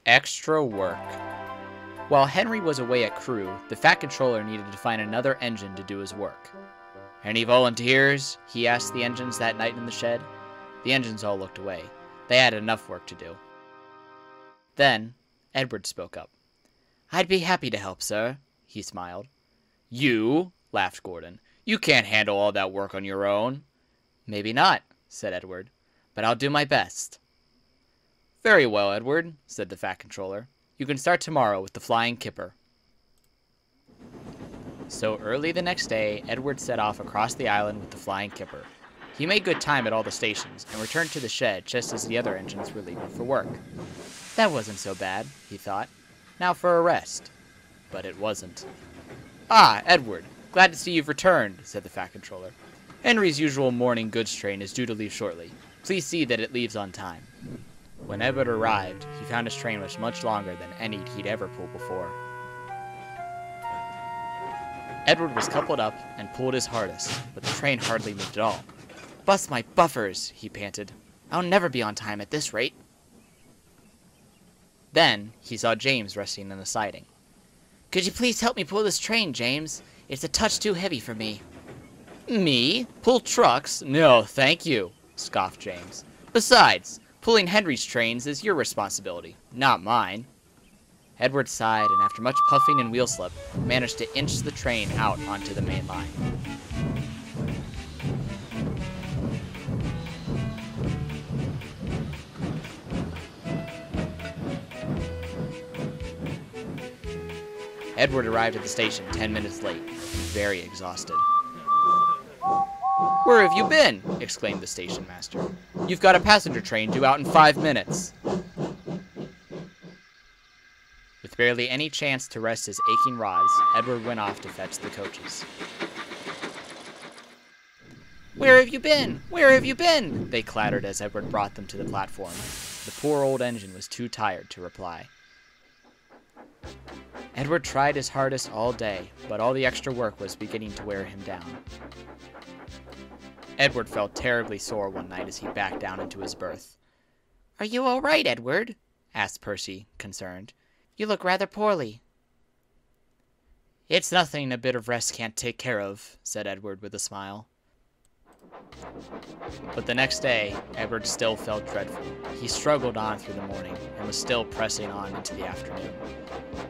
Extra work. While Henry was away at crew, the Fat Controller needed to find another engine to do his work. "Any volunteers?" he asked the engines that night in the shed. The engines all looked away. They had enough work to do. Then, Edward spoke up. "I'd be happy to help, sir," he smiled. "You?" laughed Gordon. "You can't handle all that work on your own." "Maybe not," said Edward, "but I'll do my best." "Very well, Edward," said the Fat Controller. "You can start tomorrow with the flying kipper." So early the next day, Edward set off across the island with the flying kipper. He made good time at all the stations and returned to the shed just as the other engines were leaving for work. That wasn't so bad, he thought. Now for a rest. But it wasn't. "Ah, Edward, glad to see you've returned," said the Fat Controller. "Henry's usual morning goods train is due to leave shortly. Please see that it leaves on time." When Edward arrived, he found his train was much longer than any he'd ever pulled before. Edward was coupled up and pulled his hardest, but the train hardly moved at all. "Bust my buffers," he panted. "I'll never be on time at this rate." Then he saw James resting in the siding. "Could you please help me pull this train, James? It's a touch too heavy for me." "Me? Pull trucks? No, thank you," scoffed James. "Besides, pulling Henry's trains is your responsibility, not mine." Edward sighed, and after much puffing and wheel slip, managed to inch the train out onto the main line. Edward arrived at the station 10 minutes late, very exhausted. "Where have you been?" exclaimed the station master. "You've got a passenger train due out in 5 minutes." With barely any chance to rest his aching rods, Edward went off to fetch the coaches. "Where have you been? Where have you been?" they clattered as Edward brought them to the platform. The poor old engine was too tired to reply. Edward tried his hardest all day, but all the extra work was beginning to wear him down. Edward felt terribly sore one night as he backed down into his berth. "Are you all right, Edward?" asked Percy, concerned. "You look rather poorly." "It's nothing a bit of rest can't take care of," said Edward with a smile. But the next day, Edward still felt dreadful. He struggled on through the morning, and was still pressing on into the afternoon.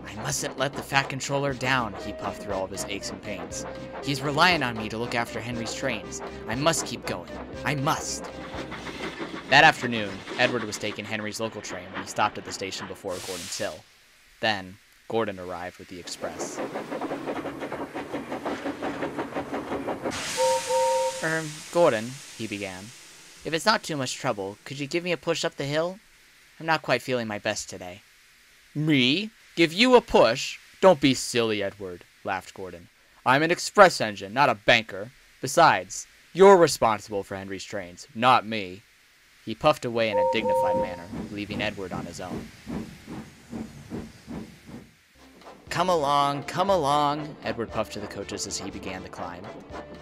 "I mustn't let the Fat Controller down," he puffed through all of his aches and pains. "He's relying on me to look after Henry's trains. I must keep going. I must." That afternoon, Edward was taking Henry's local train when he stopped at the station before Gordon's Hill. Then, Gordon arrived with the express. Gordon," he began, "if it's not too much trouble, could you give me a push up the hill? I'm not quite feeling my best today." "Me? Give you a push? Don't be silly, Edward," laughed Gordon. "I'm an express engine, not a banker. Besides, you're responsible for Henry's trains, not me." He puffed away in a dignified manner, leaving Edward on his own. Come along," Edward puffed to the coaches as he began the climb.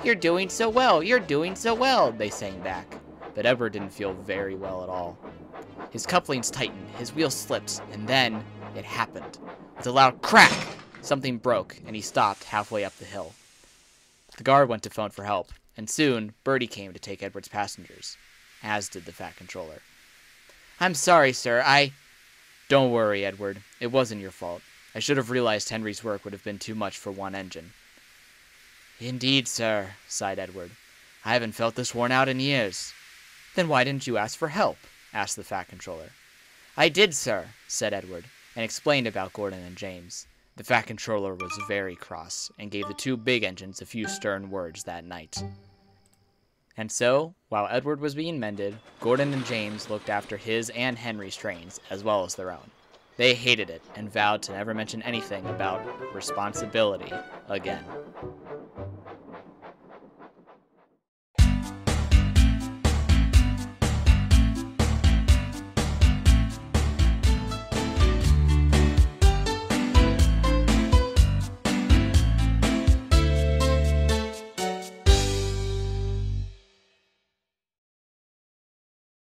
"You're doing so well, you're doing so well," they sang back. But Edward didn't feel very well at all. His couplings tightened, his wheels slipped, and then it happened. With a loud crack, something broke, and he stopped halfway up the hill. The guard went to phone for help, and soon Bertie came to take Edward's passengers, as did the Fat Controller. "I'm sorry, sir, Don't worry, Edward. It wasn't your fault. I should have realized Henry's work would have been too much for one engine." "Indeed, sir," sighed Edward. "I haven't felt this worn out in years." "Then why didn't you ask for help?" asked the Fat Controller. "I did, sir," said Edward, and explained about Gordon and James. The Fat Controller was very cross, and gave the two big engines a few stern words that night. And so, while Edward was being mended, Gordon and James looked after his and Henry's trains, as well as their own. They hated it, and vowed to never mention anything about responsibility again.